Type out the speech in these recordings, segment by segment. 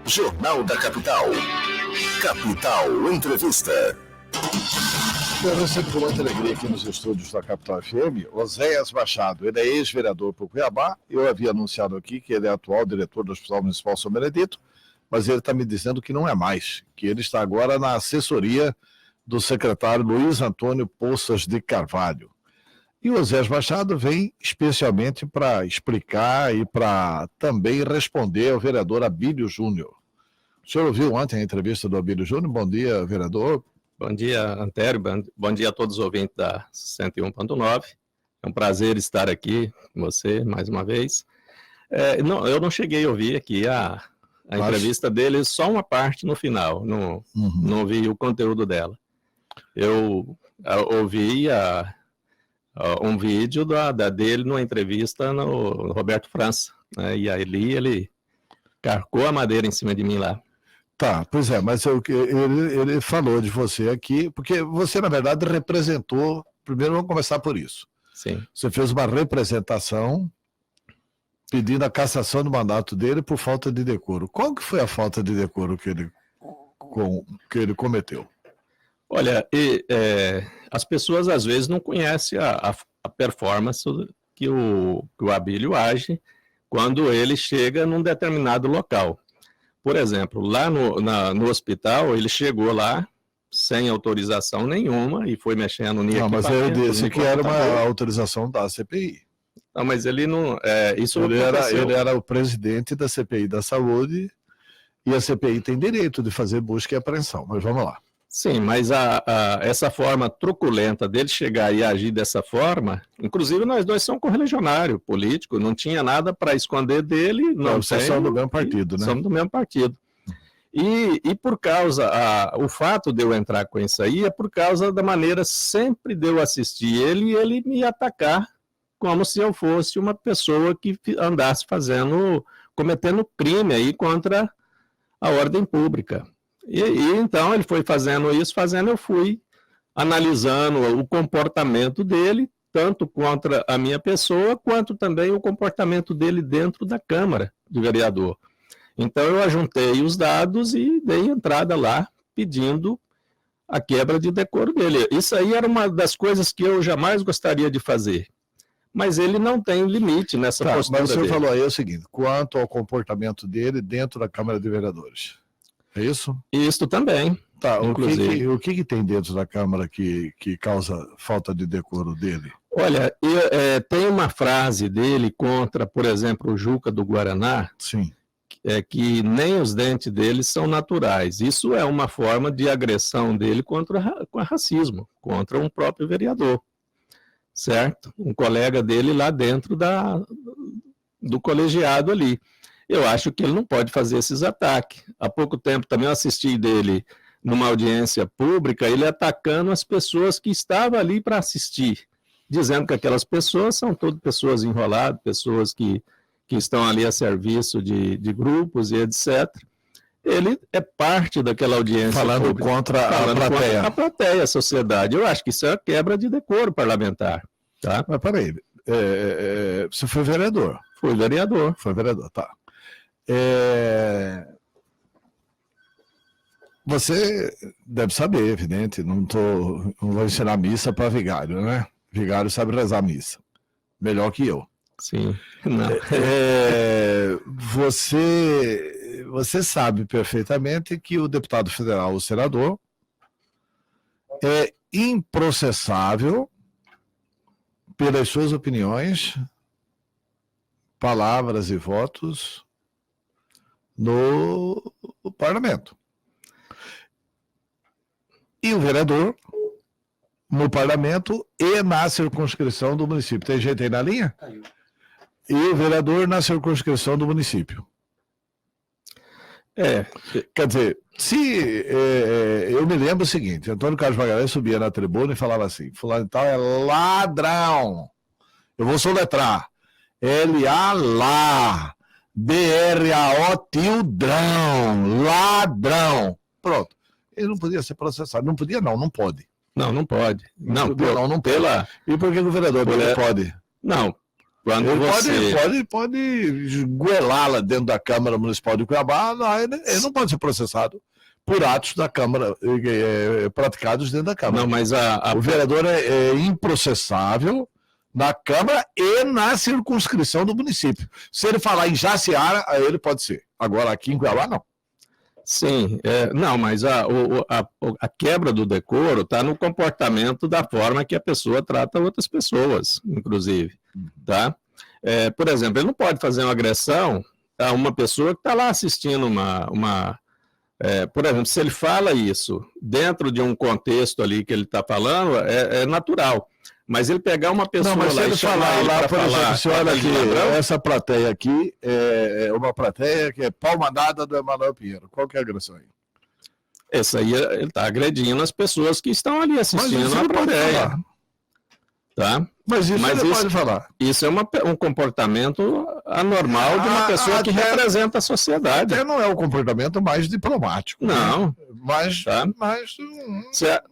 Jornal da Capital. Capital Entrevista. Eu recebo com muita alegria aqui nos estúdios da Capital FM, Oséias Machado. Ele é ex-vereador por Cuiabá. Eu havia anunciado aqui que ele é atual diretor do Hospital Municipal São Benedito, mas ele está me dizendo que não é mais, que ele está agora na assessoria do secretário Luiz Antônio Poças de Carvalho. E o Oséias Machado vem especialmente para explicar e para também responder ao vereador Abílio Júnior. O senhor ouviu ontem a entrevista do Abílio Júnior? Bom dia, vereador. Bom dia, Antério. Bom dia a todos os ouvintes da 101.9. É um prazer estar aqui com você mais uma vez. Eu não cheguei a ouvir aqui a entrevista dele, só uma parte no final. Não ouvi o conteúdo dela. Eu ouvi um vídeo dele numa entrevista no Roberto França, né? E ali ele carcou a madeira em cima de mim lá. Tá, pois é, mas ele falou de você aqui, porque você, na verdade, representou. Primeiro, vamos começar por isso. Sim. Você fez uma representação pedindo a cassação do mandato dele por falta de decoro. Qual que foi a falta de decoro que ele cometeu? Olha, as pessoas às vezes não conhecem a performance que o Abílio age quando ele chega num determinado local. Por exemplo, lá no hospital, ele chegou lá sem autorização nenhuma e foi mexendo no equipamento. Não, mas eu disse que era uma autorização da CPI. Não, mas ele não... Ele era o presidente da CPI da Saúde e a CPI tem direito de fazer busca e apreensão, mas vamos lá. Sim, mas essa forma truculenta dele chegar e agir dessa forma, inclusive nós dois somos correligionário político, não tinha nada para esconder dele. Vocês são do mesmo partido, né? Somos do mesmo partido. E por causa, o fato de eu entrar com isso aí é por causa da maneira sempre de eu assistir ele e ele me atacar como se eu fosse uma pessoa que andasse cometendo crime aí contra a ordem pública. E então ele foi fazendo, eu fui analisando o comportamento dele, tanto contra a minha pessoa, quanto também o comportamento dele dentro da Câmara de Vereador. Então eu ajuntei os dados e dei entrada lá, pedindo a quebra de decoro dele. Isso aí era uma das coisas que eu jamais gostaria de fazer. Mas ele não tem limite nessa postura mas o senhor dele. falou aí o seguinte, quanto ao comportamento dele dentro da Câmara de Vereadores. É isso? Isso também. Tá, o que tem dentro da Câmara que causa falta de decoro dele? Olha, tem uma frase dele contra, por exemplo, o Juca do Guaraná. Sim. Que nem os dentes dele são naturais. Isso é uma forma de agressão dele contra racismo, contra um próprio vereador, certo? Um colega dele lá dentro do colegiado ali. Eu acho que ele não pode fazer esses ataques. Há pouco tempo também eu assisti dele numa audiência pública, ele atacando as pessoas que estavam ali para assistir, dizendo que aquelas pessoas são todas pessoas enroladas, pessoas que estão ali a serviço de grupos e etc. Ele é parte daquela audiência falando pública, contra a plateia. Contra a plateia, a sociedade. Eu acho que isso é quebra de decoro parlamentar. Tá? Mas peraí, você foi vereador? Fui vereador. Foi vereador, tá. Você deve saber, evidente, não vou ensinar missa para vigário, né? Vigário sabe rezar missa, melhor que eu. Sim. Não. Você sabe perfeitamente que o deputado federal, o senador, é improcessável pelas suas opiniões, palavras e votos no parlamento. E o vereador no parlamento e na circunscrição do município. Tem gente aí na linha? E o vereador na circunscrição do município. Quer dizer, eu me lembro o seguinte, Antônio Carlos Magalhães subia na tribuna e falava assim, fulano e tal é ladrão. Eu vou soletrar. L-A-Lá. D-R-A-O, tildrão, ladrão. Pronto. Ele não podia ser processado. Não podia, não pode. Não pode. Não pode. E por que o vereador não pode? Não, Quando pode esgoelá-la dentro da Câmara Municipal de Cuiabá, ele não pode ser processado por atos da Câmara praticados dentro da Câmara. Não, mas o vereador é improcessável na Câmara e na circunscrição do município. Se ele falar em Jaciara, aí ele pode ser. Agora, aqui em Cuiabá, não. Sim, não, mas a quebra do decoro está no comportamento da forma que a pessoa trata outras pessoas, inclusive, tá? Por exemplo, ele não pode fazer uma agressão a uma pessoa que está lá assistindo por exemplo, se ele fala isso dentro de um contexto ali que ele está falando, é natural. Mas ele pegar uma pessoa mas lá e chamar ele para falar... Se olha aqui, essa plateia aqui é uma plateia que é palmanada do Emanuel Pinheiro. Qual que é a agressão aí? Esse aí, ele está agredindo as pessoas que estão ali assistindo a plateia. Tá? Mas isso ele pode falar. Isso é um comportamento anormal de uma pessoa que representa a sociedade. Até não é o comportamento mais diplomático. Não. Né? Mas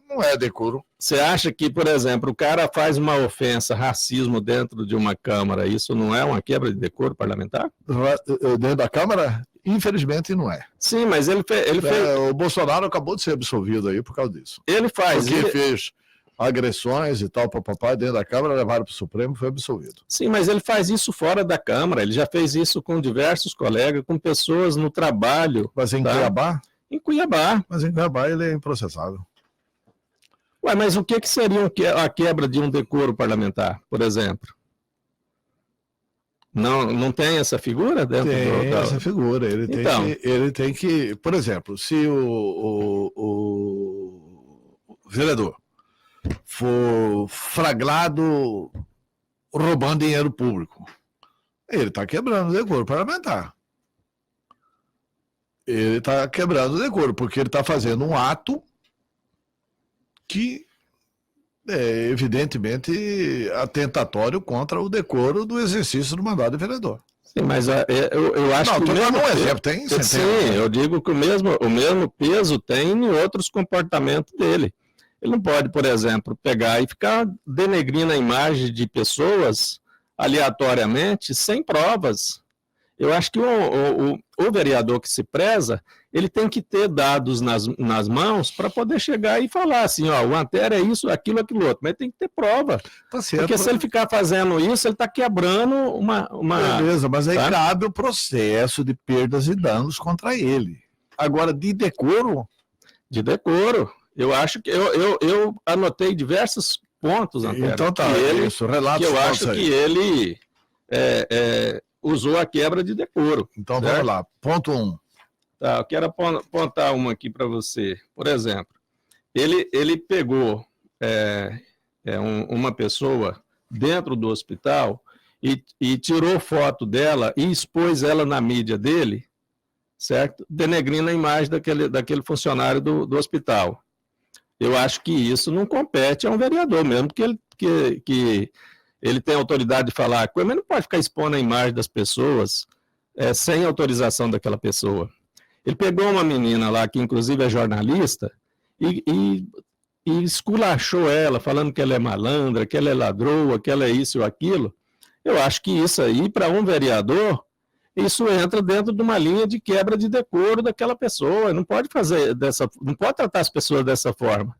não é decoro. Você acha que, por exemplo, o cara faz uma ofensa, racismo dentro de uma Câmara, isso não é uma quebra de decoro parlamentar? Dentro da Câmara? Infelizmente não é. Sim, mas ele fez... O Bolsonaro acabou de ser absolvido aí por causa disso. Ele faz... Porque fez agressões e tal, papapá, dentro da Câmara, levaram para o Supremo e foi absolvido. Sim, mas ele faz isso fora da Câmara, ele já fez isso com diversos colegas, com pessoas no trabalho. Mas em Cuiabá? Em Cuiabá. Mas em Cuiabá ele é improcessável. Ué, mas o que seria a quebra de um decoro parlamentar, por exemplo? Não tem essa figura dentro tem essa figura. Ele tem que, por exemplo, se o vereador for flagrado roubando dinheiro público, ele está quebrando o decoro parlamentar. Ele está quebrando o decoro, porque ele está fazendo um ato que é evidentemente atentatório contra o decoro do exercício do mandato de vereador. Sim, mas eu acho que o mesmo exemplo tem. Sim, eu digo que o mesmo peso tem em outros comportamentos dele. Ele não pode, por exemplo, pegar e ficar denegrindo a imagem de pessoas aleatoriamente, sem provas. Eu acho que o vereador que se preza, ele tem que ter dados nas mãos para poder chegar e falar assim, ó, o Antero é isso, aquilo, aquilo outro, mas tem que ter prova. Tá certo. Porque se ele ficar fazendo isso, ele está quebrando uma... Beleza, mas aí cabe o processo de perdas e danos contra ele. Agora, de decoro? De decoro. Eu acho que eu anotei diversos pontos, Antero. Então tá, que eu acho que ele usou a quebra de decoro. Então certo? Vamos lá, ponto 1. Tá, eu quero apontar uma aqui para você. Por exemplo, ele pegou uma pessoa dentro do hospital e tirou foto dela e expôs ela na mídia dele, certo? Denegrindo a imagem daquele funcionário do hospital. Eu acho que isso não compete a um vereador, mesmo que ele tem autoridade de falar, mas não pode ficar expondo a imagem das pessoas sem autorização daquela pessoa. Ele pegou uma menina lá, que inclusive é jornalista, e esculachou ela, falando que ela é malandra, que ela é ladroa, que ela é isso ou aquilo. Eu acho que isso aí, para um vereador, isso entra dentro de uma linha de quebra de decoro daquela pessoa. Não pode não pode tratar as pessoas dessa forma,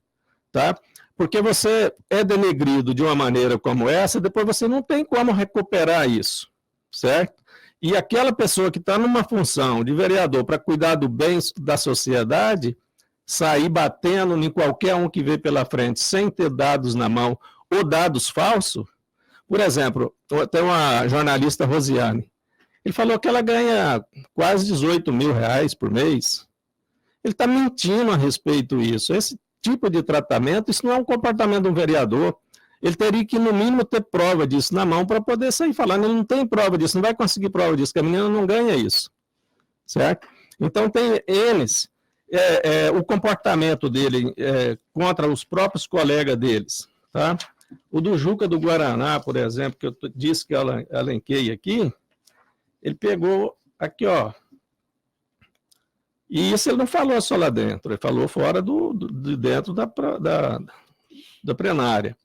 tá? Porque você é denegrido de uma maneira como essa, depois você não tem como recuperar isso, certo? E aquela pessoa que está numa função de vereador para cuidar do bem da sociedade, sair batendo em qualquer um que vê pela frente sem ter dados na mão ou dados falsos. Por exemplo, tem uma jornalista, Rosiane, ele falou que ela ganha quase 18 mil reais por mês. Ele está mentindo a respeito disso. Esse tipo de tratamento, isso não é um comportamento de um vereador. Ele teria que, no mínimo, ter prova disso na mão para poder sair falando. Ele não tem prova disso, não vai conseguir prova disso, que a menina não ganha isso. Certo? Então, tem eles, o comportamento dele contra os próprios colegas deles. Tá? O do Juca do Guaraná, por exemplo, que eu disse que eu elenquei aqui, ele pegou aqui, ó. E isso ele não falou só lá dentro, ele falou fora de dentro da plenária.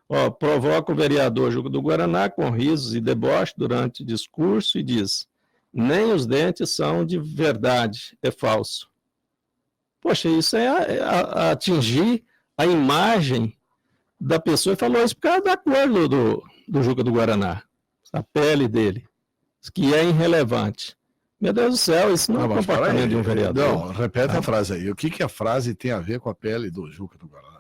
Ó, provoca o vereador Juca do Guaraná com risos e deboche durante o discurso e diz: nem os dentes são de verdade, é falso. Poxa, isso é atingir a imagem da pessoa, e falou isso por causa da cor do Juca do Guaraná, a pele dele, que é irrelevante. Meu Deus do céu, isso não é o comportamento de um vereador. Não, repete a frase aí. O que a frase tem a ver com a pele do Juca do Guaraná?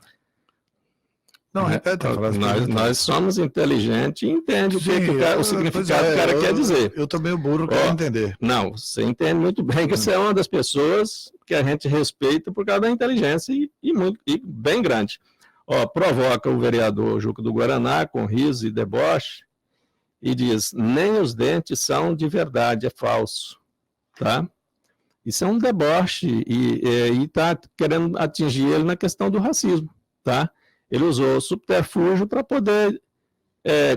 Não, repete a frase. Nós somos inteligentes e entendemos o significado que o cara quer dizer. Eu também, o burro, quero entender. Não, você entende muito bem que você é uma das pessoas que a gente respeita por causa da inteligência e bem grande. Ó, provoca o vereador Juca do Guaraná com riso e deboche e diz: nem os dentes são de verdade, é falso. Tá? Isso é um deboche e está querendo atingir ele na questão do racismo. Tá? Ele usou o subterfúgio para poder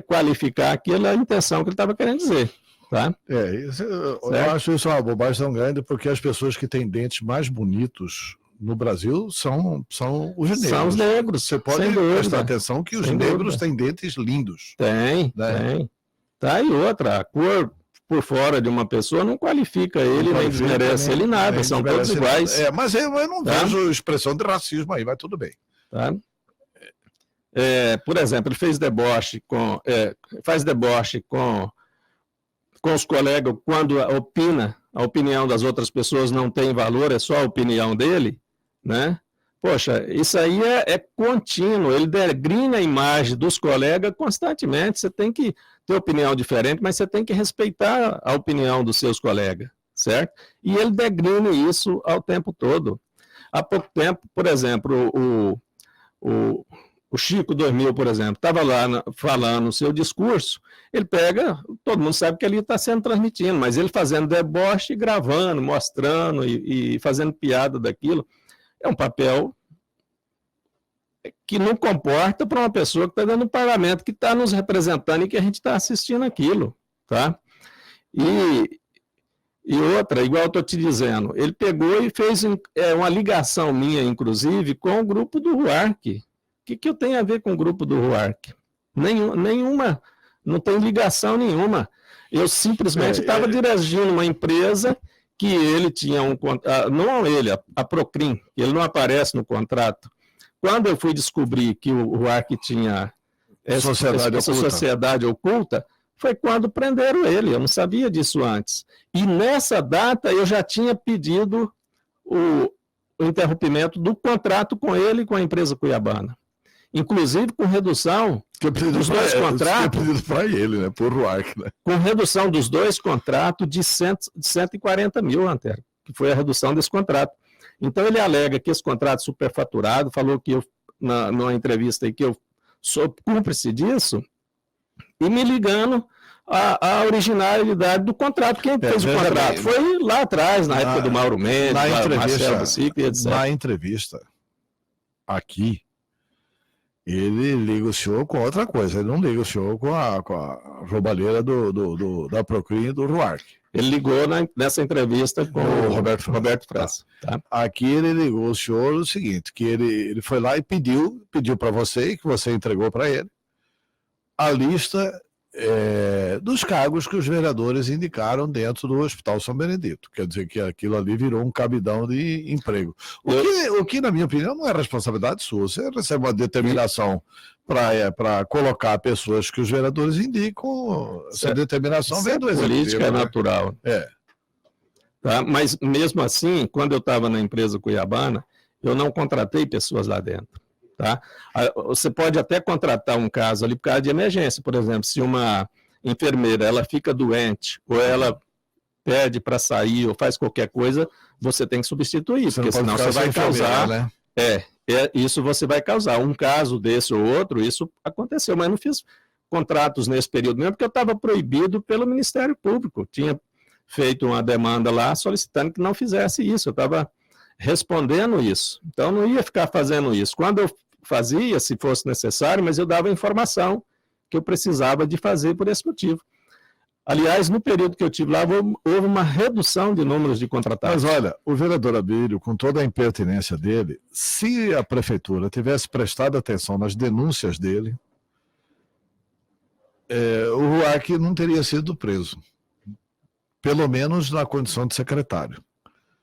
qualificar aquela intenção que ele estava querendo dizer. Tá? Eu acho isso uma bobagem tão grande, porque as pessoas que têm dentes mais bonitos no Brasil são os negros. São os negros. Você pode prestar atenção que os negros têm dentes lindos. Tem. Tá, e outra, a cor por fora de uma pessoa não qualifica ele, nem desmerece ele nada, são todos iguais. Mas eu não vejo expressão de racismo aí, mas tudo bem. Tá? Por exemplo, ele faz deboche com os colegas quando opina, a opinião das outras pessoas não tem valor, é só a opinião dele, né? Poxa, isso aí é contínuo, ele degrina a imagem dos colegas constantemente. Você tem que ter opinião diferente, mas você tem que respeitar a opinião dos seus colegas, certo? E ele degrina isso ao tempo todo. Há pouco tempo, por exemplo, o Chico 2000, por exemplo, estava lá falando o seu discurso, ele pega, todo mundo sabe que ali está sendo transmitido, mas ele fazendo deboche, gravando, mostrando e fazendo piada daquilo, é um papel que não comporta para uma pessoa que está dentro do parlamento, que está nos representando e que a gente está assistindo aquilo, tá? E outra, igual eu estou te dizendo, ele pegou e fez uma ligação minha, inclusive, com o grupo do RUARC. O que eu tenho a ver com o grupo do RUARC? Nenhuma, não tem ligação nenhuma. Eu simplesmente estava dirigindo uma empresa que ele tinha um contrato, não ele, a Procrim, ele não aparece no contrato. Quando eu fui descobrir que o RUARC tinha essa sociedade oculta, foi quando prenderam ele, eu não sabia disso antes. E nessa data eu já tinha pedido o interrompimento do contrato com ele e com a empresa cuiabana. Inclusive com redução dos dois contratos. Para ele, né? Por RUARC, né? Com redução dos dois contratos de 140 mil, Antero, que foi a redução desse contrato. Então ele alega que esse contrato superfaturado, falou que eu, numa entrevista aí, que eu sou cúmplice disso, e me ligando a originalidade do contrato. Quem fez o contrato foi lá atrás, na época do Mauro Mendes, Marcelo Bucic, etc. Na entrevista, aqui, ele liga o senhor com outra coisa, ele não liga o senhor com a roubalheira da Procrim e do RUARC. Ele ligou nessa entrevista com o Roberto França. Tá. Aqui ele ligou o senhor o seguinte, que ele foi lá e pediu para você, e que você entregou para ele, a lista dos cargos que os vereadores indicaram dentro do Hospital São Benedito. Quer dizer que aquilo ali virou um cabidão de emprego. O que, na minha opinião, não é responsabilidade sua. Você recebe uma determinação para colocar pessoas que os vereadores indicam. Essa determinação vem do executivo. Política é natural. Tá? Mas, mesmo assim, quando eu estava na empresa cuiabana, eu não contratei pessoas lá dentro. Tá? Você pode até contratar um caso ali por causa de emergência, por exemplo, se uma enfermeira ela fica doente ou ela pede para sair ou faz qualquer coisa, você tem que substituir, porque senão você vai causar, né? Isso você vai causar. Um caso desse ou outro, isso aconteceu, mas eu não fiz contratos nesse período mesmo, porque eu estava proibido pelo Ministério Público, tinha feito uma demanda lá solicitando que não fizesse isso, eu estava respondendo isso, então não ia ficar fazendo isso. Quando eu fazia, se fosse necessário, mas eu dava a informação que eu precisava de fazer por esse motivo. Aliás, no período que eu tive lá, houve uma redução de números de contratados. Mas olha, o vereador Abílio, com toda a impertinência dele, se a prefeitura tivesse prestado atenção nas denúncias dele, o Ruark não teria sido preso. Pelo menos na condição de secretário.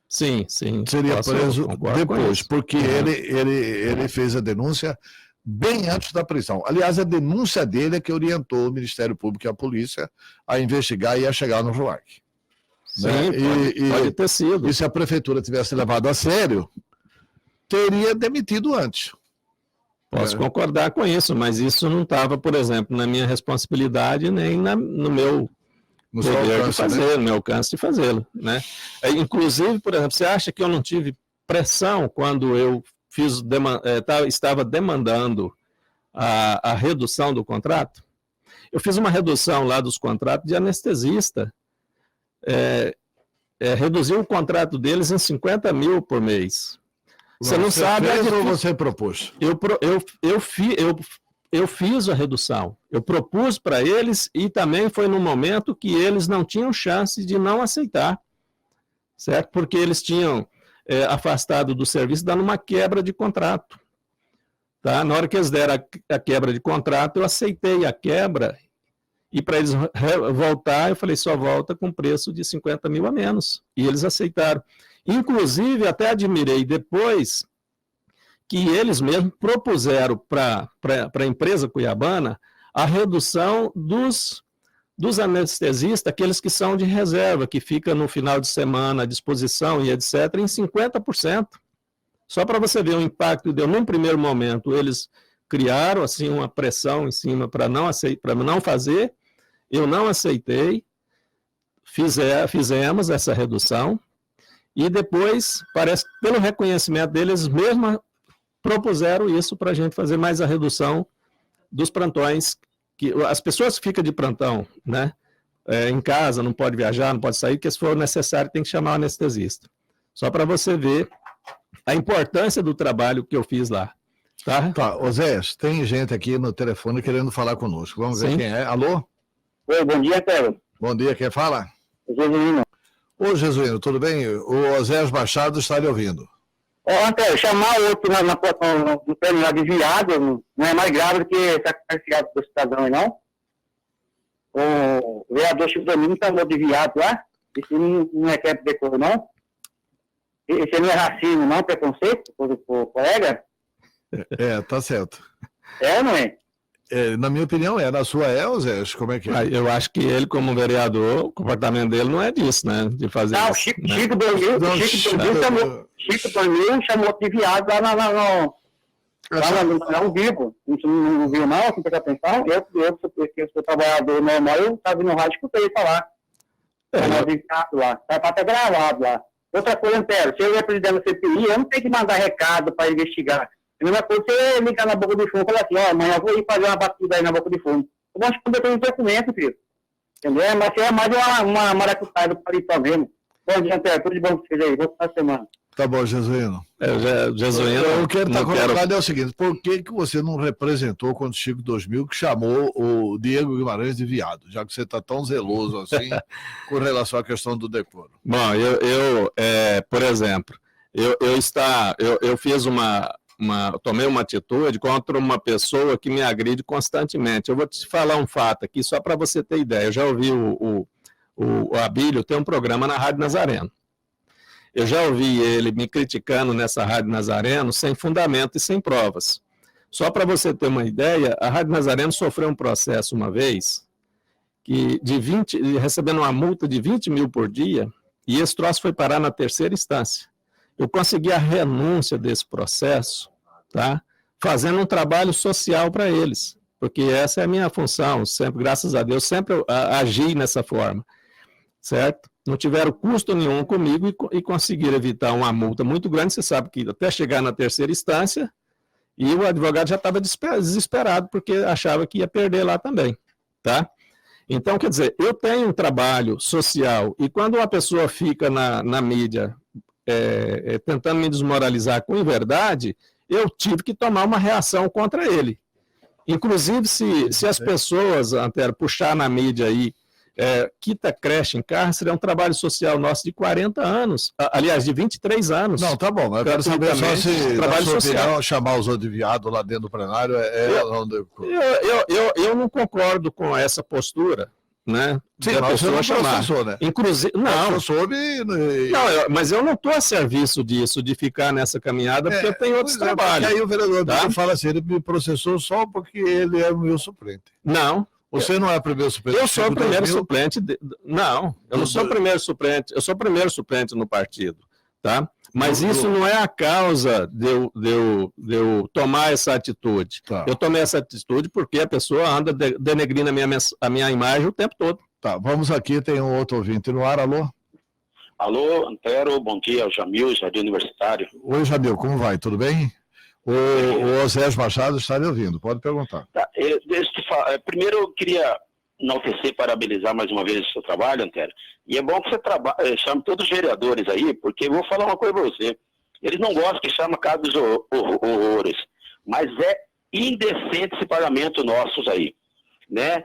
Sim. Seria preso depois, porque ele fez a denúncia bem antes da prisão. Aliás, a denúncia dele é que orientou o Ministério Público e a polícia a investigar e a chegar no Ruark. Sim, né? Pode ter sido. E se a prefeitura tivesse levado a sério, teria demitido antes. Posso concordar com isso, mas isso não estava, por exemplo, na minha responsabilidade nem no meu poder de fazer, no meu alcance de fazê-lo, né? Inclusive, por exemplo, você acha que eu não tive pressão quando eu estava demandando a redução do contrato? Eu fiz uma redução lá dos contratos de anestesista, reduziu o contrato deles em 50 mil por mês. Você não sabe... Ou você propôs? Eu fiz a redução, eu propus para eles e também foi no momento que eles não tinham chance de não aceitar, certo? Porque eles tinham afastado do serviço dando uma quebra de contrato. Tá? Na hora que eles deram a quebra de contrato, eu aceitei a quebra e para eles voltar, eu falei, só volta com preço de 50 mil a menos. E eles aceitaram. Inclusive, até admirei depois que eles mesmos propuseram para a empresa cuiabana a redução dos anestesistas, aqueles que são de reserva, que ficam no final de semana à disposição e etc., em 50%. Só para você ver o impacto que deu. Num primeiro momento, eles criaram assim, uma pressão em cima para não fazer, eu não aceitei, fizemos essa redução, e depois, parece que pelo reconhecimento deles, mesmo propuseram isso para a gente fazer mais a redução dos plantões, que as pessoas que ficam de plantão, né, em casa, não pode viajar, não pode sair, porque se for necessário tem que chamar o anestesista. Só para você ver a importância do trabalho que eu fiz lá. Tá, Oséias, tem gente aqui no telefone querendo falar conosco. Vamos ver quem é. Alô? Oi, bom dia, Pedro. Bom dia, quem fala? Jesuíno. Ô, Jesuíno, tudo bem? O Oséias Machado está lhe ouvindo. Antônio, chamar outro no plano lá de viado não é mais grave do que sacrificado do cidadão, não? O vereador Chico Domingos chamou de viado lá. Isso não é quebra de decoro, não? Isso não é racismo, não? Preconceito por colega? Tá certo. É ou não é? Na minha opinião, na sua Oséias, como é que é? Eu acho que ele, como vereador, o comportamento dele não é disso, né? De fazer não, isso. Chico Domingos chamou de viado lá no vivo. Não viu, não? Assim, prestar atenção. Eu sou trabalhador normal, eu estava no rádio e escutei ele falar. Lá. Tá até gravado lá. Outra coisa, Antero, se eu é presidente da CPI, eu não tenho que mandar recado para investigar. A mesma coisa, você ligar na boca de fumo e falar assim, amanhã eu vou ir fazer uma batida aí na boca de fumo. Eu gosto de poder ter um documento, filho. Entendeu? Mas é mais uma maracutaia do Paritó mesmo. Bom dia, Antero, tudo de bom com vocês aí. Vou passar a semana. Tá bom, Jesuíno. Jesuíno. O que ele está colocando é o seguinte: por que você não representou quando o Chico 2000 que chamou o Diego Guimarães de viado, já que você está tão zeloso assim com relação à questão do decoro? Bom, por exemplo, eu fiz tomei uma atitude contra uma pessoa que me agride constantemente. Eu vou te falar um fato aqui, só para você ter ideia. Eu já ouvi o Abílio ter um programa na Rádio Nazareno. Eu já ouvi ele me criticando nessa Rádio Nazareno sem fundamento e sem provas. Só para você ter uma ideia, a Rádio Nazareno sofreu um processo uma vez, recebendo uma multa de 20 mil por dia, e esse troço foi parar na terceira instância. Eu consegui a renúncia desse processo, tá? Fazendo um trabalho social para eles, porque essa é a minha função, sempre, graças a Deus, sempre agi nessa forma, certo? Não tiveram custo nenhum comigo e conseguiram evitar uma multa muito grande. Você sabe que até chegar na terceira instância, e o advogado já estava desesperado, porque achava que ia perder lá também, tá? Então, quer dizer, eu tenho um trabalho social, e quando uma pessoa fica na mídia tentando me desmoralizar com inverdade, eu tive que tomar uma reação contra ele. Inclusive, se as pessoas, Antero, puxar na mídia aí, quita creche em cárcere é um trabalho social nosso de 40 anos, aliás, de 23 anos. Não, tá bom, mas eu quero saber só se, trabalho social. Opinião, chamar os outros de viado lá dentro do plenário eu não concordo com essa postura, né? Sim, mas você não processou, né? Inclusive, não. Eu soube... mas eu não estou a serviço disso, de ficar nessa caminhada, porque eu tenho outros trabalhos. Aí o vereador fala assim, ele me processou só porque ele é o meu suplente. Não. Você não é o primeiro suplente? Eu sou o primeiro suplente. Não, eu não sou o primeiro suplente. Eu sou o primeiro suplente no partido, tá? Mas isso não é a causa de eu tomar essa atitude. Tá. Eu tomei essa atitude porque a pessoa anda denegrindo a minha imagem o tempo todo. Tá, vamos aqui, tem um outro ouvinte no ar, alô? Alô, Antero, bom dia, Jamil, Jardim Universitário. Oi, Jamil, como vai? Tudo bem? O Osés Machado está lhe ouvindo, pode perguntar. Tá, primeiro eu queria enaltecer, parabenizar mais uma vez o seu trabalho, Antero. E é bom que você chame todos os vereadores aí, porque eu vou falar uma coisa para você. Eles não gostam que chama casa dos horrores, mas é indecente esse parlamento nossos aí, né?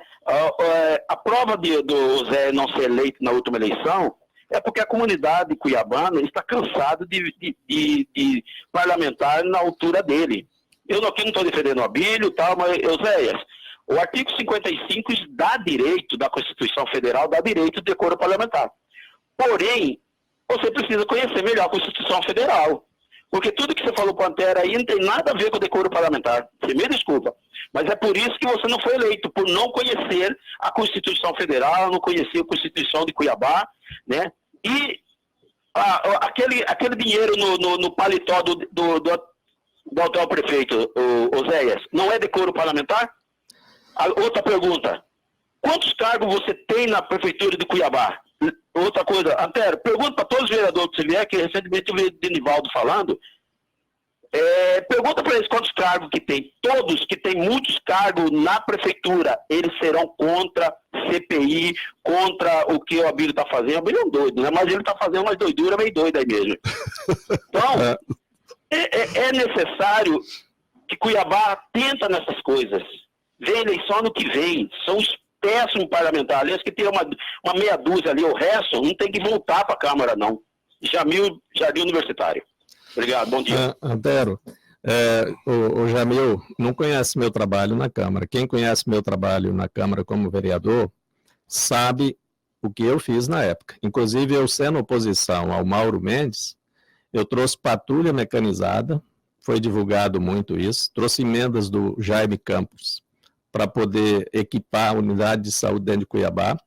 A prova do Zé não ser eleito na última eleição é porque a comunidade cuiabana está cansada de parlamentar na altura dele. Eu aqui não estou defendendo o Abílio e tal, mas, Euséias, o artigo 55 dá direito da Constituição Federal, dá direito de decoro parlamentar. Porém, você precisa conhecer melhor a Constituição Federal. Porque tudo que você falou, Pantera, aí não tem nada a ver com o decoro parlamentar. Você me desculpa. Mas é por isso que você não foi eleito, por não conhecer a Constituição Federal, não conhecer a Constituição de Cuiabá, né? E aquele dinheiro no paletó do atual prefeito, Oséias, não é decoro parlamentar? Outra pergunta. Quantos cargos você tem na prefeitura de Cuiabá? Outra coisa, Antero, pergunta para todos os vereadores que você vier, que recentemente eu vi o Denivaldo falando, pergunta para eles quantos cargos que tem. Todos que têm muitos cargos na prefeitura, eles serão contra CPI, contra o que o Abílio está fazendo. O Abílio é um doido, né? Mas ele está fazendo umas doiduras meio doidas aí mesmo. Então, é necessário que Cuiabá tenta nessas coisas. Vem eleição ano que vem, são os péssimos parlamentares. Aliás, que tem uma meia dúzia ali, o resto não tem que voltar para a Câmara, não. Jamil, Jardim Universitário. Obrigado, bom dia. Antero, o Jamil não conhece meu trabalho na Câmara. Quem conhece meu trabalho na Câmara como vereador sabe o que eu fiz na época. Inclusive, eu sendo oposição ao Mauro Mendes, eu trouxe patrulha mecanizada, foi divulgado muito isso, trouxe emendas do Jaime Campos para poder equipar a unidade de saúde dentro de Cuiabá.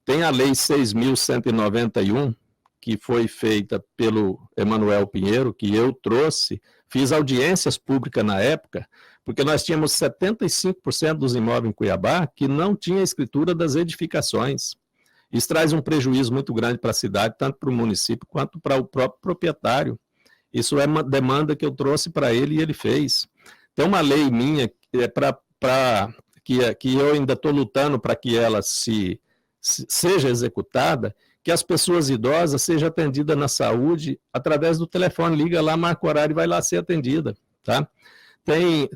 Tem a Lei 6.191, que foi feita pelo Emanuel Pinheiro, que eu trouxe, fiz audiências públicas na época, porque nós tínhamos 75% dos imóveis em Cuiabá que não tinha escritura das edificações. Isso traz um prejuízo muito grande para a cidade, tanto para o município quanto para o próprio proprietário. Isso é uma demanda que eu trouxe para ele e ele fez. Tem uma lei minha que eu ainda estou lutando para que ela seja executada, que as pessoas idosas sejam atendidas na saúde através do telefone, liga lá, marca o horário e vai lá ser atendida, tá? Tem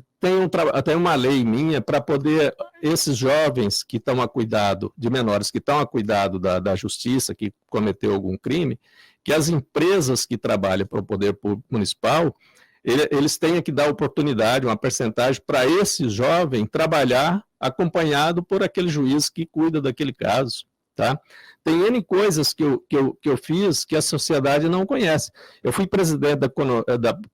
uma lei minha para poder, esses jovens que estão a cuidado, de menores que estão a cuidado da justiça, que cometeu algum crime, que as empresas que trabalham para o poder público municipal, eles têm que dar oportunidade, uma percentagem para esse jovem trabalhar acompanhado por aquele juiz que cuida daquele caso, tá? Tem N coisas que eu fiz que a sociedade não conhece. Eu fui presidente da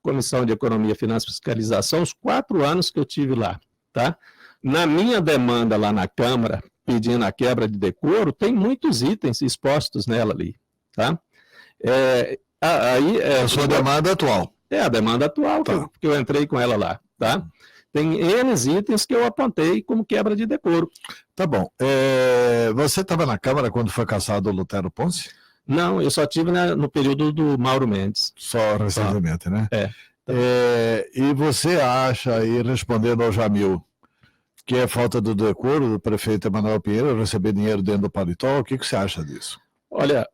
Comissão de Economia, Finanças e Fiscalização os 4 anos que eu tive lá, tá? Na minha demanda lá na Câmara, pedindo a quebra de decoro, tem muitos itens expostos nela ali, tá? A sua demanda atual. É a demanda atual, tá, que eu entrei com ela lá, tá? Tem N itens que eu apontei como quebra de decoro. Tá bom. Você estava na Câmara quando foi cassado o Lutero Ponce? Não, eu só tive no período do Mauro Mendes. Só recentemente, né? E você acha, aí respondendo ao Jamil, que é falta do decoro do prefeito Emanuel Pinheiro receber dinheiro dentro do paletó? O que você acha disso? Olha,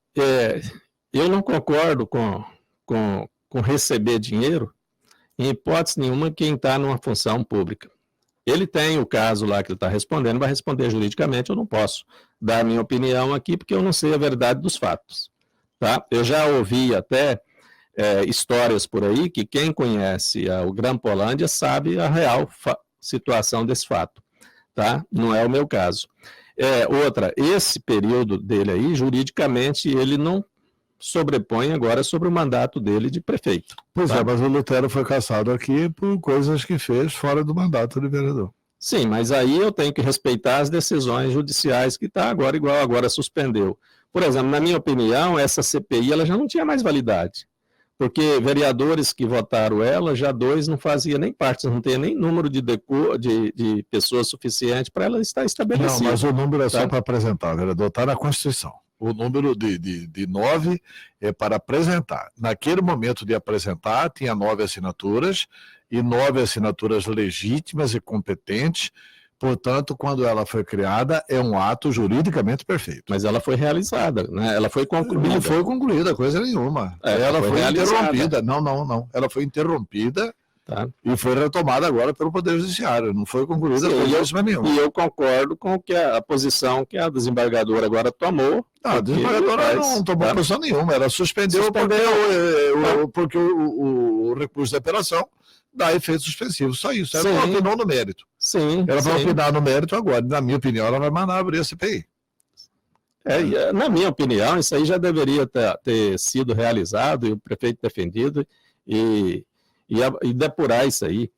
eu não concordo com receber dinheiro, em hipótese nenhuma, quem está numa função pública. Ele tem o caso lá que ele está respondendo, vai responder juridicamente, eu não posso dar a minha opinião aqui, porque eu não sei a verdade dos fatos. Tá? Eu já ouvi até histórias por aí que quem conhece o Grampoliândia sabe a real situação desse fato. Tá? Não é o meu caso. Outra, esse período dele aí, juridicamente, ele não sobrepõe agora sobre o mandato dele de prefeito. Pois tá? mas o Lutero foi cassado aqui por coisas que fez fora do mandato de vereador. Sim, mas aí eu tenho que respeitar as decisões judiciais que está agora, igual agora suspendeu. Por exemplo, na minha opinião, essa CPI ela já não tinha mais validade, porque vereadores que votaram ela, já 2 não faziam nem parte, não tinha nem número de pessoas suficiente para ela estar estabelecida. Não, mas o número é só tá? para apresentar, vereador, está na Constituição. O número de 9 é para apresentar. Naquele momento de apresentar, tinha 9 assinaturas, e 9 assinaturas legítimas e competentes. Portanto, quando ela foi criada, é um ato juridicamente perfeito. Mas ela foi realizada, né? Ela foi concluída. Não foi concluída coisa nenhuma. Ela foi interrompida. Não. Ela foi interrompida. Tá. E foi retomada agora pelo Poder Judiciário. Não foi concluída coisa nenhuma. E eu concordo com a posição que a desembargadora agora tomou. A desembargadora não tomou posição nenhuma. Ela suspendeu. Porque o recurso de apelação dá efeito suspensivo. Só isso. Ela não opinou no mérito. Sim. Ela vai opinar no mérito agora. Na minha opinião, ela vai mandar abrir a CPI. Na minha opinião, isso aí já deveria ter sido realizado e o prefeito defendido e depurar isso aí.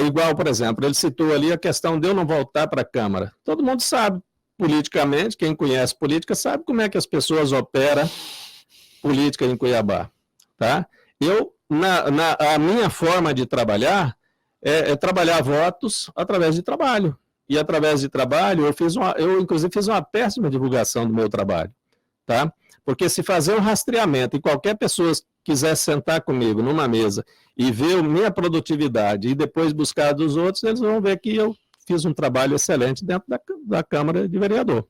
Igual, por exemplo, ele citou ali a questão de eu não voltar para a Câmara. Todo mundo sabe, politicamente, quem conhece política sabe como é que as pessoas operam política em Cuiabá. Tá? A minha forma de trabalhar é trabalhar votos através de trabalho. E através de trabalho, eu inclusive fiz uma péssima divulgação do meu trabalho. Tá? Porque se fazer um rastreamento e qualquer pessoa quiser sentar comigo numa mesa e ver a minha produtividade e depois buscar dos outros, eles vão ver que eu fiz um trabalho excelente dentro da Câmara de Vereador.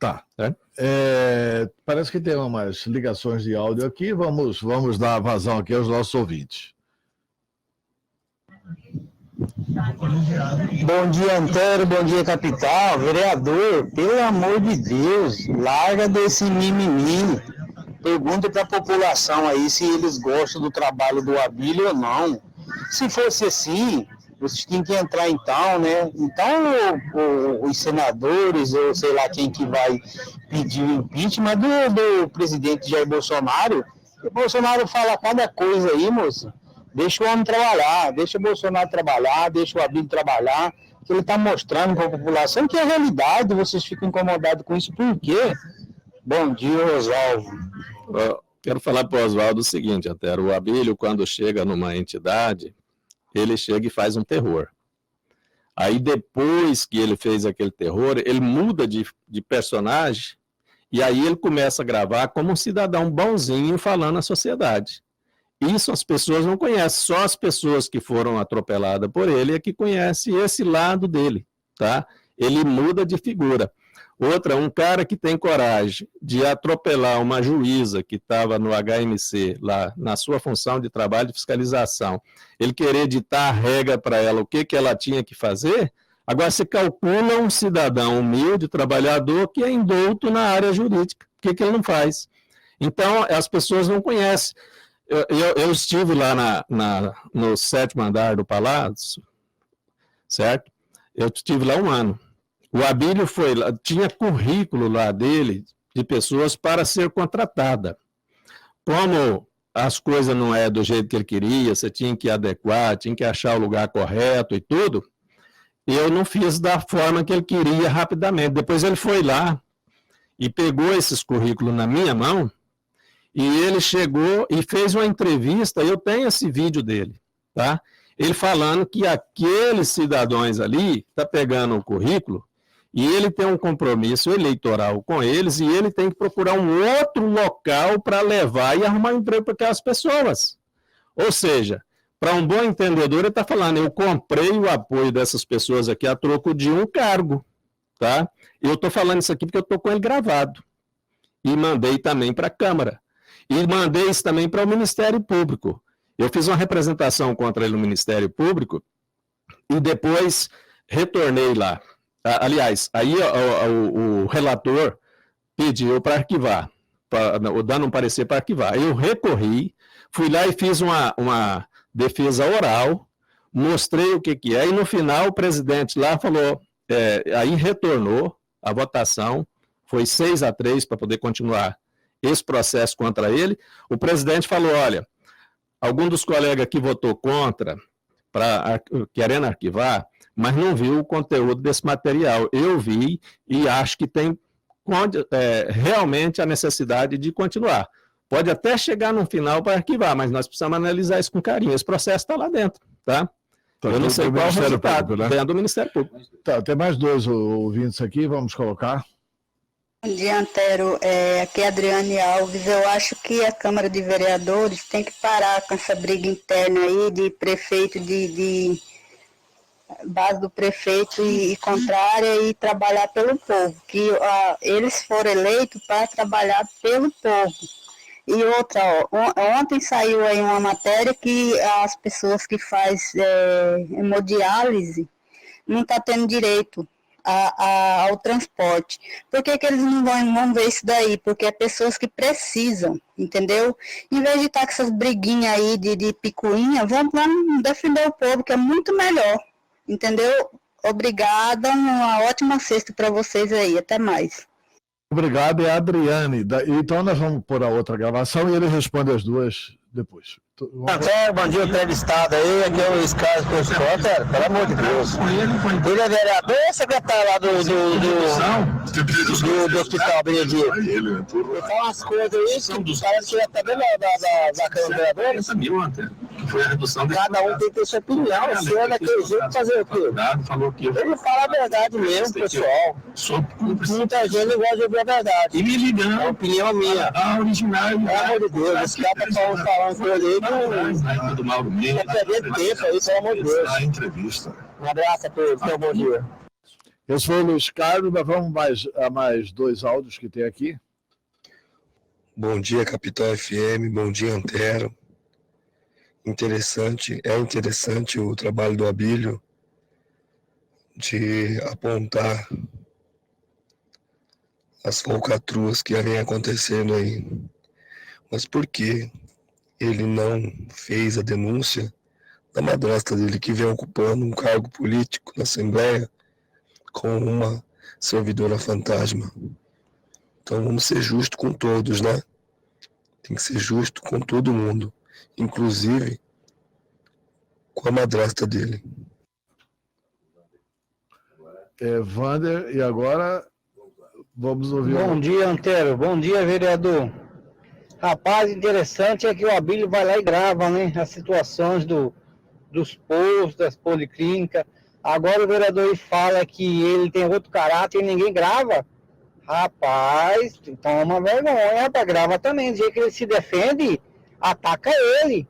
Tá. Parece que tem umas ligações de áudio aqui. Vamos dar vazão aqui aos nossos ouvintes. Bom dia, Antero, bom dia, capital. Vereador, pelo amor de Deus, larga desse mimimi. Pergunta para a população aí se eles gostam do trabalho do Abílio ou não. Se fosse assim, vocês tinham que entrar então, né? Então, os senadores, ou sei lá quem que vai pedir o impeachment do presidente Jair Bolsonaro. O Bolsonaro fala cada coisa aí, moço. Deixa o homem trabalhar, deixa o Bolsonaro trabalhar, deixa o Abílio trabalhar, que ele está mostrando para a população que é realidade, vocês ficam incomodados com isso, por quê? Bom dia, Oswaldo. Quero falar para o Oswaldo o seguinte, Antero, o Abílio, quando chega numa entidade, ele chega e faz um terror. Aí, depois que ele fez aquele terror, ele muda de personagem, e aí ele começa a gravar como um cidadão bonzinho falando à sociedade. Isso as pessoas não conhecem, só as pessoas que foram atropeladas por ele é que conhecem esse lado dele, tá? Ele muda de figura. Outra, um cara que tem coragem de atropelar uma juíza que estava no HMC, lá na sua função de trabalho de fiscalização, ele querer ditar a regra para ela, o que ela tinha que fazer, agora você calcula um cidadão humilde, trabalhador, que é indouto na área jurídica, o que ele não faz? Então, as pessoas não conhecem. Eu estive lá no 7º andar do Palácio, certo? Eu estive lá 1 ano. O Abílio foi lá, tinha currículo lá dele de pessoas para ser contratada. Como as coisas não é do jeito que ele queria, você tinha que adequar, tinha que achar o lugar correto e tudo, eu não fiz da forma que ele queria rapidamente. Depois ele foi lá e pegou esses currículos na minha mão, e ele chegou e fez uma entrevista, eu tenho esse vídeo dele, tá? Ele falando que aqueles cidadãos ali tá pegando o currículo e ele tem um compromisso eleitoral com eles e ele tem que procurar um outro local para levar e arrumar um emprego para aquelas pessoas. Ou seja, para um bom entendedor, ele está falando, eu comprei o apoio dessas pessoas aqui a troco de um cargo, tá? Eu estou falando isso aqui porque eu estou com ele gravado. E mandei também para a Câmara. E mandei isso também para o Ministério Público. Eu fiz uma representação contra ele no Ministério Público e depois retornei lá. Aliás, aí o relator pediu para arquivar, dando um parecer para arquivar. Eu recorri, fui lá e fiz uma defesa oral, mostrei o que é, e no final o presidente lá falou, aí retornou a votação, foi 6-3 para poder continuar esse processo contra ele. O presidente falou, olha, algum dos colegas que votou contra, querendo arquivar, mas não viu o conteúdo desse material. Eu vi e acho que tem realmente a necessidade de continuar. Pode até chegar no final para arquivar, mas nós precisamos analisar isso com carinho. Esse processo está lá dentro, tá? Eu não sei qual é o resultado, Público, né? Dentro do Ministério Público. Tá, tem mais 2 ouvintes aqui, vamos colocar. Bom dia, Antero. Aqui é Adriane Alves. Eu acho que a Câmara de Vereadores tem que parar com essa briga interna aí de prefeito, de base do prefeito e contrária, e trabalhar pelo povo. Que eles foram eleitos para trabalhar pelo povo. E outra, ontem saiu aí uma matéria que as pessoas que fazem hemodiálise não estão tendo direito ao transporte. Por que eles não vão ver isso daí? Porque é pessoas que precisam, entendeu? Em vez de estar com essas briguinhas aí de picuinha, vamos defender o povo, que é muito melhor, entendeu? Obrigada, uma ótima sexta para vocês aí, até mais. Obrigado, é a Adriane. Então nós vamos pôr a outra gravação e ele responde as 2 depois. Bom dia, entrevistado aí, aqui é o Luiz Carlos Pescota, pelo amor de Deus. Ele é vereador ou é secretário lá do Hospital Benedito? Ele fala umas coisas aí que parece que já tá dentro da Câmara de Vereadores. Cada um tem que ter sua opinião, se é daquele jeito, fazer o quê? Ele fala a verdade mesmo, pessoal. Muita gente não gosta de ouvir a verdade. E me ligando. É a opinião minha. Pelo amor de Deus, esse cara tá falando coisa aí que não tá perdendo tempo aí, pelo amor de Deus. Um abraço a todos, tenham um bom dia. Esse foi o Luiz Carlos, mas vamos a mais 2 áudios que tem aqui. Bom dia, Capital FM, bom dia, Antero. Interessante o trabalho do Abílio de apontar as falcatruas que vem acontecendo aí. Mas por que ele não fez a denúncia da madrasta dele, que vem ocupando um cargo político na Assembleia com uma servidora fantasma? Então vamos ser justos com todos, né? Tem que ser justo com todo mundo, inclusive com a madrasta dele. Wander, e agora vamos ouvir. Bom dia, Antero. Bom dia, vereador. Rapaz, interessante é que o Abílio vai lá e grava, né, as situações dos postos, das policlínicas. Agora o vereador fala que ele tem outro caráter e ninguém grava. Rapaz, toma vergonha, rapaz, grava também. Do jeito que ele se defende, ataca ele.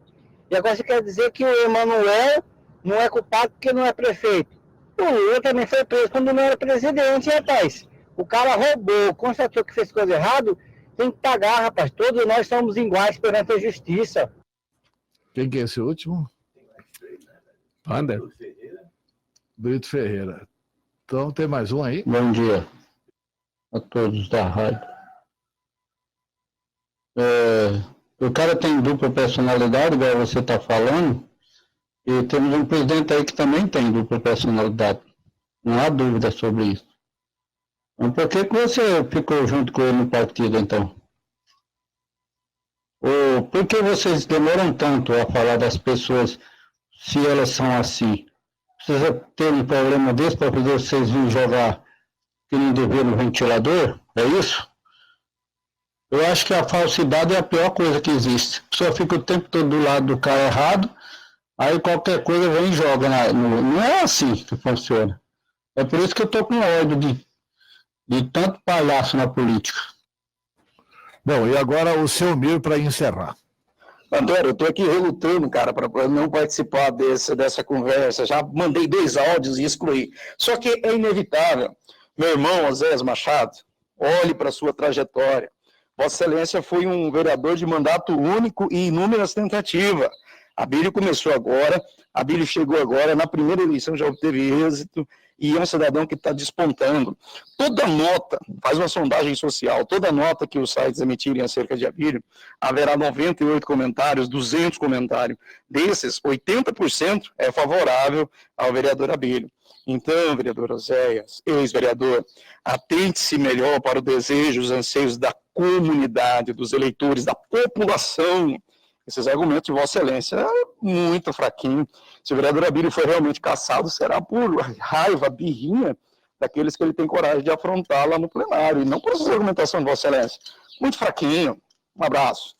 E agora você quer dizer que o Emanuel não é culpado porque não é prefeito. O Lula também foi preso quando não era presidente, rapaz. O cara roubou, constatou que fez coisa errada, tem que pagar, rapaz. Todos nós somos iguais perante a justiça. Quem que é esse último? Wander. Brito Ferreira. Então tem mais um aí? Bom dia a todos da rádio. O cara tem dupla personalidade, igual você está falando, e temos um presidente aí que também tem dupla personalidade. Não há dúvida sobre isso. Mas por que você ficou junto com ele no partido, então? Ou por que vocês demoram tanto a falar das pessoas se elas são assim? Precisa ter um problema desse para fazer vocês virem jogar que nem dever no ventilador? É isso? Eu acho que a falsidade é a pior coisa que existe. A pessoa fica o tempo todo do lado do cara errado, aí qualquer coisa vem e joga. Não é assim que funciona. É por isso que eu estou com ódio de tanto palhaço na política. Bom, e agora o seu Mir para encerrar. Antero, eu estou aqui relutando, cara, para não participar dessa conversa. Já mandei 2 áudios e excluí. Só que é inevitável. Meu irmão, Oséias Machado, olhe para a sua trajetória. Vossa Excelência foi um vereador de mandato único e inúmeras tentativas. Abílio começou agora, Abílio chegou agora, na primeira eleição já obteve êxito, e é um cidadão que está despontando. Toda nota, faz uma sondagem social, toda nota que os sites emitirem acerca de Abílio, haverá 98 comentários, 200 comentários. Desses, 80% é favorável ao vereador Abílio. Então, vereador Oséias, ex-vereador, atente-se melhor para o desejo, os anseios da comunidade, dos eleitores, da população. Esses argumentos de Vossa Excelência é muito fraquinho. Se o vereador Abílio for realmente cassado, será por raiva, birrinha, daqueles que ele tem coragem de afrontar lá no plenário, e não por essa argumentação de Vossa Excelência. Muito fraquinho. Um abraço.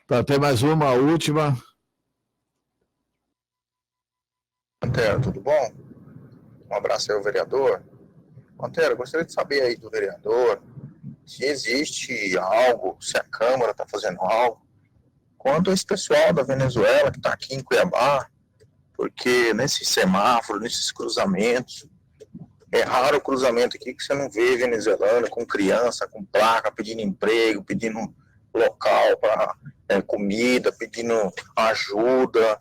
Tá, tem mais uma, a última. Antero, tudo bom? Um abraço aí ao vereador. Antero, gostaria de saber aí do vereador se existe algo, se a Câmara está fazendo algo quanto a esse pessoal da Venezuela que está aqui em Cuiabá, porque nesses semáforos, nesses cruzamentos, é raro o cruzamento aqui que você não vê venezuelano com criança, com placa, pedindo emprego, pedindo local para comida, pedindo ajuda.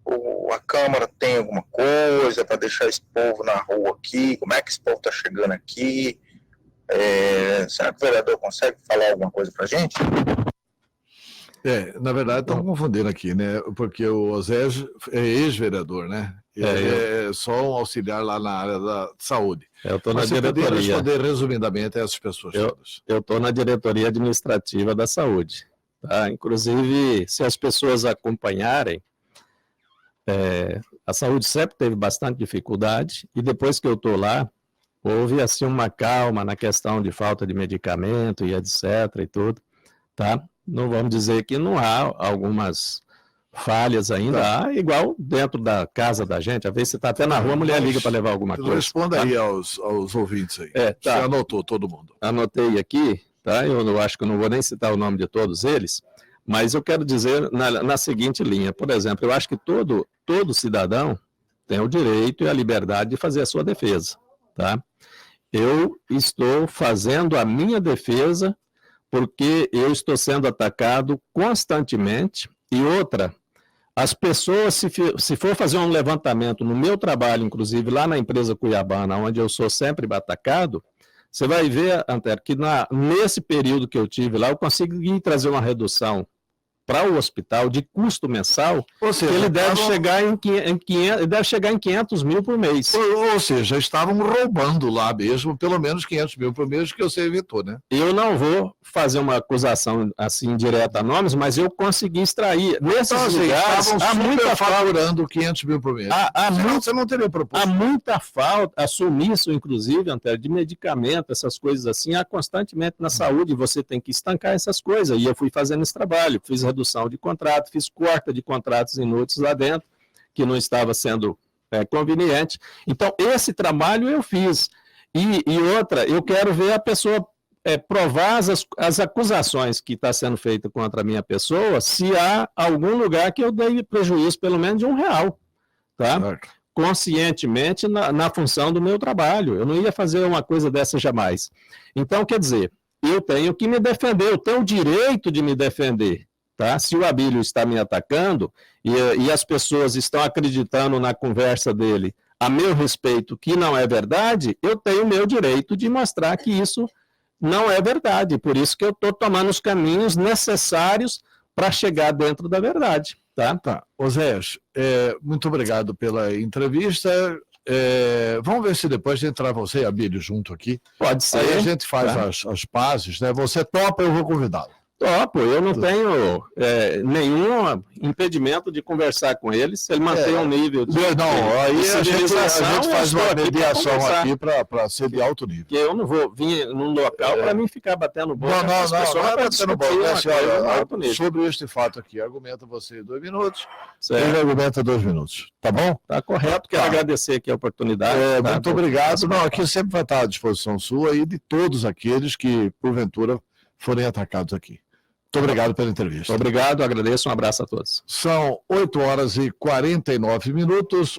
Ou a Câmara tem alguma coisa para deixar esse povo na rua aqui? Como é que esse povo está chegando aqui? Será que o vereador consegue falar alguma coisa para a gente? Na verdade, estão confundindo aqui, né? Porque o Oséias é ex-vereador, né? Ele é só um auxiliar lá na área da saúde. Eu estou na diretoria. Você poderia responder resumidamente a essas pessoas todas? Eu estou na diretoria administrativa da saúde. Tá? Inclusive, se as pessoas acompanharem, a saúde sempre teve bastante dificuldade, e depois que eu estou lá, houve assim uma calma na questão de falta de medicamento e etc. e tudo, tá? Não vamos dizer que não há algumas falhas ainda, há igual dentro da casa da gente, às vezes você está até na rua, a mulher liga para levar alguma coisa. Responda aí aos ouvintes aí. Você anotou todo mundo. Anotei aqui, tá? Eu acho que eu não vou nem citar o nome de todos eles, mas eu quero dizer na seguinte linha, por exemplo, eu acho que todo cidadão tem o direito e a liberdade de fazer a sua defesa, tá? Eu estou fazendo a minha defesa porque eu estou sendo atacado constantemente. E outra, as pessoas, se for fazer um levantamento no meu trabalho, inclusive lá na empresa Cuiabana, onde eu sou sempre atacado, você vai ver, Antero, que nesse período que eu tive lá, eu consegui trazer uma redução para o hospital de custo mensal, ou seja, que ele deve chegar em 500 mil por mês. Ou seja, estavam roubando lá mesmo, pelo menos 500 mil por mês, que você evitou, né? Eu não vou fazer uma acusação assim direta a nomes, mas eu consegui extrair. Nesses lugares, estavam faturando 500 mil por mês. Você não teria proposto. Há muita falta, sumiço, inclusive, Antero, de medicamento, essas coisas assim, há constantemente na saúde, você tem que estancar essas coisas, e eu fui fazendo esse trabalho, fiz redução de contrato, fiz corta de contratos inúteis lá dentro, que não estava sendo conveniente. Então, esse trabalho eu fiz. E outra, eu quero ver a pessoa provar as acusações que está sendo feita contra a minha pessoa, se há algum lugar que eu dei prejuízo, pelo menos de R$1, tá? Certo. Conscientemente na função do meu trabalho. Eu não ia fazer uma coisa dessa jamais. Então, quer dizer, eu tenho que me defender, eu tenho o direito de me defender. Tá? Se o Abílio está me atacando e as pessoas estão acreditando na conversa dele a meu respeito que não é verdade, eu tenho o meu direito de mostrar que isso não é verdade. Por isso que eu estou tomando os caminhos necessários para chegar dentro da verdade. Tá? Oséias, muito obrigado pela entrevista. Vamos ver se depois de entrar você e Abílio junto aqui. Pode ser. Aí a gente faz as pazes, né? Você topa, eu vou convidá-lo. Topo, eu não tenho nenhum impedimento de conversar com eles, se ele mantém um nível de aí a gente faz uma mediação aqui para ser de alto nível. Porque eu não vou vir num local para mim ficar batendo boca. Não é batendo boca. Sobre este fato aqui, argumenta você 2 minutos, ele argumenta 2 minutos, tá bom? Tá correto, quero agradecer aqui a oportunidade. Muito obrigado. Aqui sempre vai estar à disposição sua e de todos aqueles que, porventura, forem atacados aqui. Muito obrigado pela entrevista. Obrigado, agradeço, um abraço a todos. São 8h49.